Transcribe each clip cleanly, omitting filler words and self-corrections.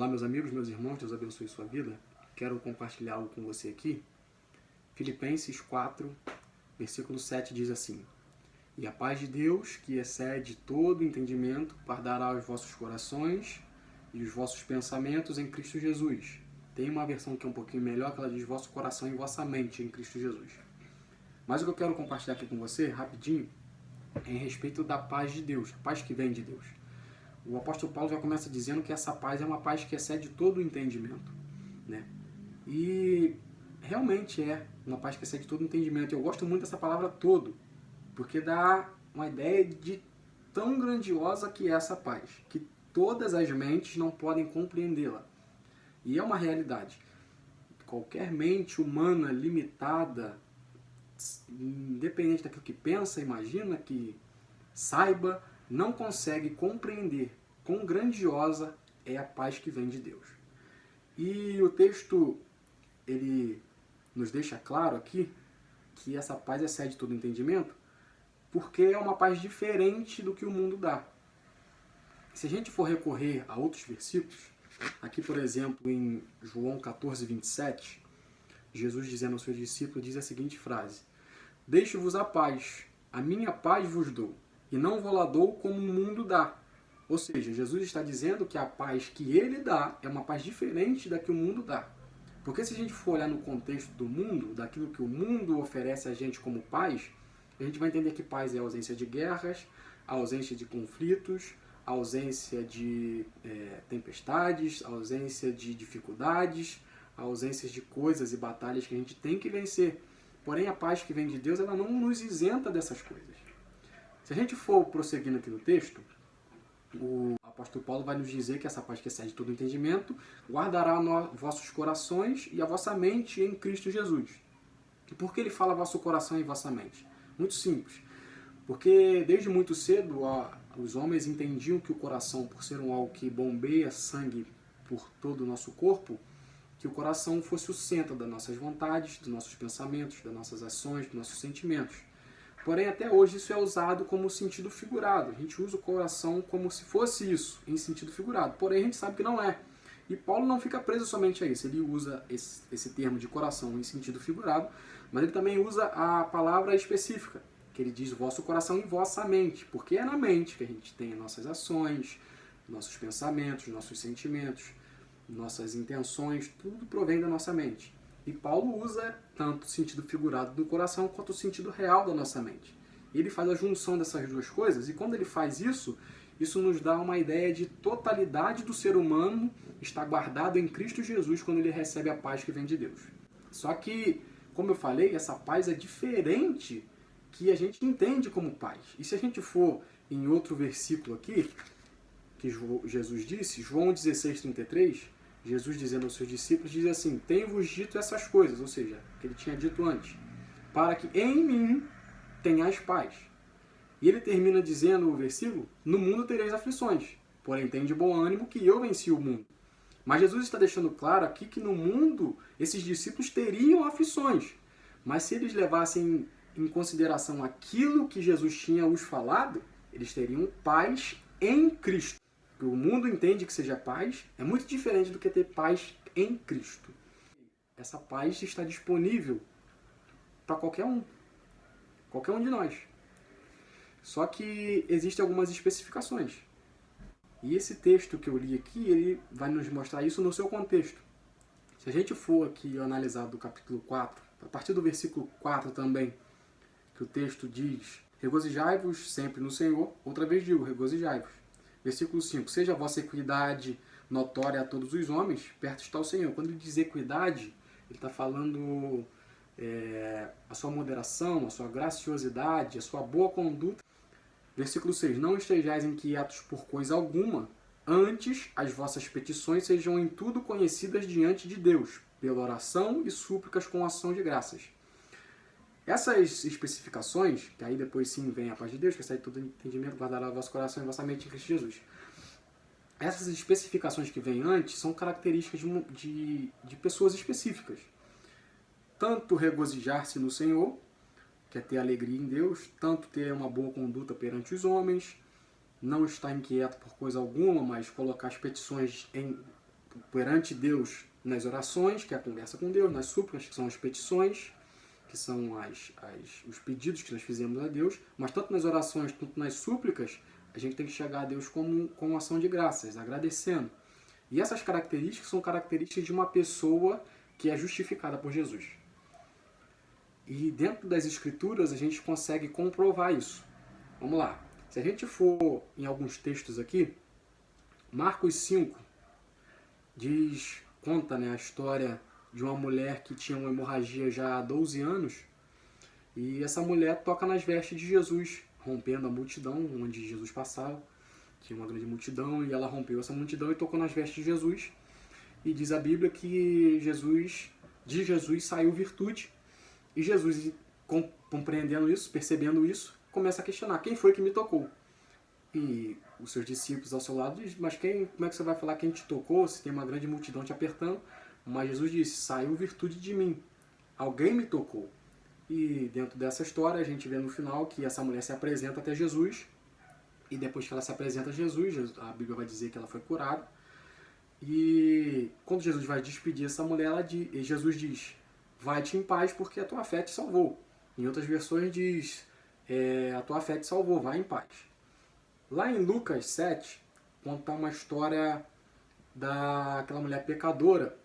Olá, meus amigos, meus irmãos, Deus abençoe sua vida. Quero compartilhar algo com você aqui. Filipenses 4, versículo 7 diz assim: E a paz de Deus, que excede todo entendimento, guardará os vossos corações e os vossos pensamentos em Cristo Jesus. Tem uma versão que é um pouquinho melhor, que ela diz vosso coração e vossa mente em Cristo Jesus. Mas o que eu quero compartilhar aqui com você, rapidinho, é em respeito da paz de Deus, a paz que vem de Deus. O apóstolo Paulo já começa dizendo que essa paz é uma paz que excede todo o entendimento, né? E realmente é uma paz que excede todo o entendimento. Eu gosto muito dessa palavra todo, porque dá uma ideia de tão grandiosa que é essa paz, que todas as mentes não podem compreendê-la. E é uma realidade. Qualquer mente humana limitada, independente daquilo que pensa, imagina, que saiba, não consegue compreender quão grandiosa é a paz que vem de Deus. E o texto, ele nos deixa claro aqui que essa paz excede todo entendimento, porque é uma paz diferente do que o mundo dá. Se a gente for recorrer a outros versículos, aqui por exemplo em João 14, 27, Jesus dizendo aos seus discípulos, diz a seguinte frase: Deixo-vos a paz, a minha paz vos dou, e não vou lá dou como o mundo dá. Ou seja, Jesus está dizendo que a paz que ele dá é uma paz diferente da que o mundo dá. Porque se a gente for olhar no contexto do mundo, daquilo que o mundo oferece a gente como paz, a gente vai entender que paz é a ausência de guerras, a ausência de conflitos, a ausência de tempestades, a ausência de dificuldades, a ausência de coisas e batalhas que a gente tem que vencer. Porém, a paz que vem de Deus, ela não nos isenta dessas coisas. Se a gente for prosseguindo aqui no texto, o apóstolo Paulo vai nos dizer que essa paz que excede todo entendimento guardará vossos corações e a vossa mente em Cristo Jesus. E por que ele fala vosso coração e vossa mente? Muito simples. Porque desde muito cedo os homens entendiam que o coração, por ser um algo que bombeia sangue por todo o nosso corpo, que o coração fosse o centro das nossas vontades, dos nossos pensamentos, das nossas ações, dos nossos sentimentos. Porém, até hoje isso é usado como sentido figurado. A gente usa o coração como se fosse isso, em sentido figurado. Porém, a gente sabe que não é. E Paulo não fica preso somente a isso. Ele usa esse termo de coração em sentido figurado, mas ele também usa a palavra específica, que ele diz vosso coração e vossa mente, porque é na mente que a gente tem as nossas ações, nossos pensamentos, nossos sentimentos, nossas intenções, tudo provém da nossa mente. E Paulo usa tanto o sentido figurado do coração quanto o sentido real da nossa mente. Ele faz a junção dessas duas coisas, e quando ele faz isso, isso nos dá uma ideia de totalidade do ser humano está guardado em Cristo Jesus quando ele recebe a paz que vem de Deus. Só que, como eu falei, essa paz é diferente que a gente entende como paz. E se a gente for em outro versículo aqui, que Jesus disse, João 16:33, Jesus dizendo aos seus discípulos, diz assim: Tenho-vos dito essas coisas, ou seja, que ele tinha dito antes, para que em mim tenhais paz. E ele termina dizendo o versículo: No mundo tereis aflições, porém tende bom ânimo que eu venci o mundo. Mas Jesus está deixando claro aqui que no mundo esses discípulos teriam aflições, mas se eles levassem em consideração aquilo que Jesus tinha os falado, eles teriam paz em Cristo. O mundo entende que seja paz, é muito diferente do que ter paz em Cristo. Essa paz está disponível para qualquer um de nós. Só que existem algumas especificações. E esse texto que eu li aqui, ele vai nos mostrar isso no seu contexto. Se a gente for aqui analisar do capítulo 4, a partir do versículo 4 também, que o texto diz: Regozijai-vos sempre no Senhor, outra vez digo, regozijai-vos. Versículo 5, seja a vossa equidade notória a todos os homens, perto está o Senhor. Quando ele diz equidade, ele está falando a sua moderação, a sua graciosidade, a sua boa conduta. Versículo 6, não estejais inquietos por coisa alguma, antes as vossas petições sejam em tudo conhecidas diante de Deus, pela oração e súplicas com ação de graças. Essas especificações, que aí depois sim vem a paz de Deus, que sai de todo entendimento, guardará o vosso coração e vossa mente em Cristo Jesus. Essas especificações que vêm antes são características de pessoas específicas. Tanto regozijar-se no Senhor, que é ter alegria em Deus, tanto ter uma boa conduta perante os homens, não estar inquieto por coisa alguma, mas colocar as petições perante Deus nas orações, que é a conversa com Deus, nas súplicas, que são as petições, que são os pedidos que nós fizemos a Deus, mas tanto nas orações quanto nas súplicas, a gente tem que chegar a Deus com uma ação de graças, agradecendo. E essas características são características de uma pessoa que é justificada por Jesus. E dentro das Escrituras a gente consegue comprovar isso. Vamos lá. Se a gente for em alguns textos aqui, Marcos 5 conta, né, a história de uma mulher que tinha uma hemorragia já há 12 anos, e essa mulher toca nas vestes de Jesus, rompendo a multidão onde Jesus passava. Tinha uma grande multidão e ela rompeu essa multidão e tocou nas vestes de Jesus. E diz a Bíblia que de Jesus saiu virtude. E Jesus, compreendendo isso, percebendo isso, começa a questionar: quem foi que me tocou? E os seus discípulos ao seu lado dizem: mas como é que você vai falar quem te tocou se tem uma grande multidão te apertando? Mas Jesus disse: saiu virtude de mim. Alguém me tocou. E dentro dessa história a gente vê no final que essa mulher se apresenta até Jesus. E depois que ela se apresenta a Jesus, a Bíblia vai dizer que ela foi curada. E quando Jesus vai despedir essa mulher, Jesus diz: vai-te em paz porque a tua fé te salvou. Em outras versões diz: a tua fé te salvou, vai em paz. Lá em Lucas 7, conta uma história daquela mulher pecadora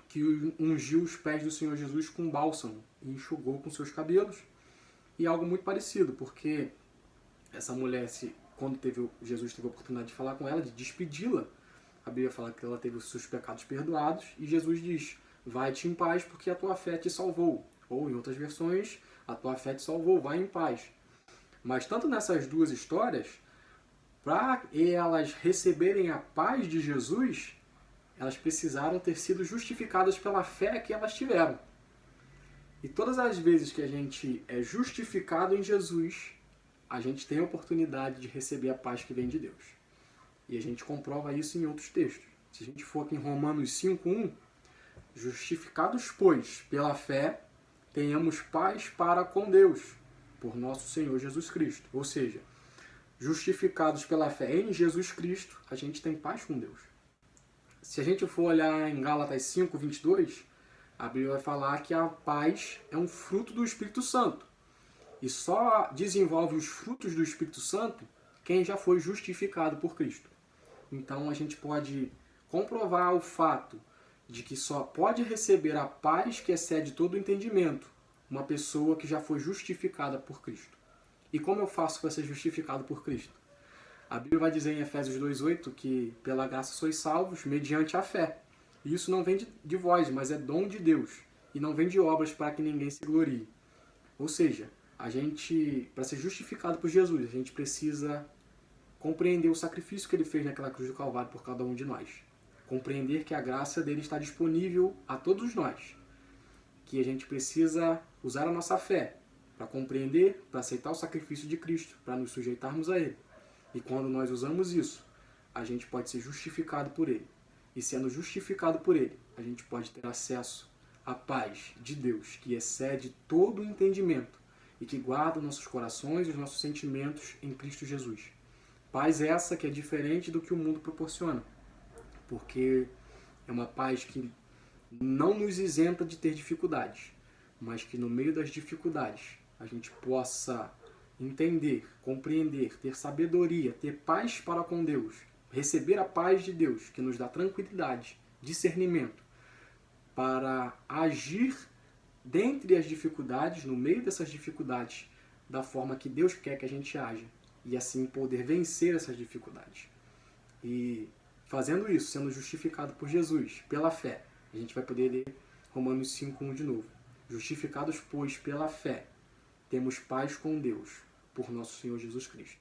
que ungiu os pés do Senhor Jesus com bálsamo e enxugou com seus cabelos. E algo muito parecido, porque essa mulher, quando Jesus teve a oportunidade de falar com ela, de despedi-la, a Bíblia fala que ela teve os seus pecados perdoados, e Jesus diz: vai-te em paz porque a tua fé te salvou. Ou em outras versões, a tua fé te salvou, vai em paz. Mas tanto nessas duas histórias, para elas receberem a paz de Jesus, elas precisaram ter sido justificadas pela fé que elas tiveram. E todas as vezes que a gente é justificado em Jesus, a gente tem a oportunidade de receber a paz que vem de Deus. E a gente comprova isso em outros textos. Se a gente for aqui em Romanos 5:1, justificados, pois, pela fé, tenhamos paz para com Deus, por nosso Senhor Jesus Cristo. Ou seja, justificados pela fé em Jesus Cristo, a gente tem paz com Deus. Se a gente for olhar em Gálatas 5:22, a Bíblia vai falar que a paz é um fruto do Espírito Santo. E só desenvolve os frutos do Espírito Santo quem já foi justificado por Cristo. Então a gente pode comprovar o fato de que só pode receber a paz que excede todo o entendimento uma pessoa que já foi justificada por Cristo. E como eu faço para ser justificado por Cristo? A Bíblia vai dizer em Efésios 2:8 que pela graça sois salvos mediante a fé. E isso não vem de vós, mas é dom de Deus. E não vem de obras para que ninguém se glorie. Ou seja, para ser justificado por Jesus, a gente precisa compreender o sacrifício que ele fez naquela cruz do Calvário por cada um de nós. Compreender que a graça dele está disponível a todos nós. Que a gente precisa usar a nossa fé para compreender, para aceitar o sacrifício de Cristo, para nos sujeitarmos a ele. E quando nós usamos isso, a gente pode ser justificado por ele. E sendo justificado por ele, a gente pode ter acesso à paz de Deus, que excede todo o entendimento e que guarda nossos corações e os nossos sentimentos em Cristo Jesus. Paz essa que é diferente do que o mundo proporciona, porque é uma paz que não nos isenta de ter dificuldades, mas que no meio das dificuldades a gente possa entender, compreender, ter sabedoria, ter paz para com Deus, receber a paz de Deus, que nos dá tranquilidade, discernimento, para agir dentre as dificuldades, no meio dessas dificuldades, da forma que Deus quer que a gente haja, e assim poder vencer essas dificuldades. E fazendo isso, sendo justificado por Jesus, pela fé, a gente vai poder ler Romanos 5:1 de novo. Justificados, pois, pela fé, temos paz com Deus, por nosso Senhor Jesus Cristo.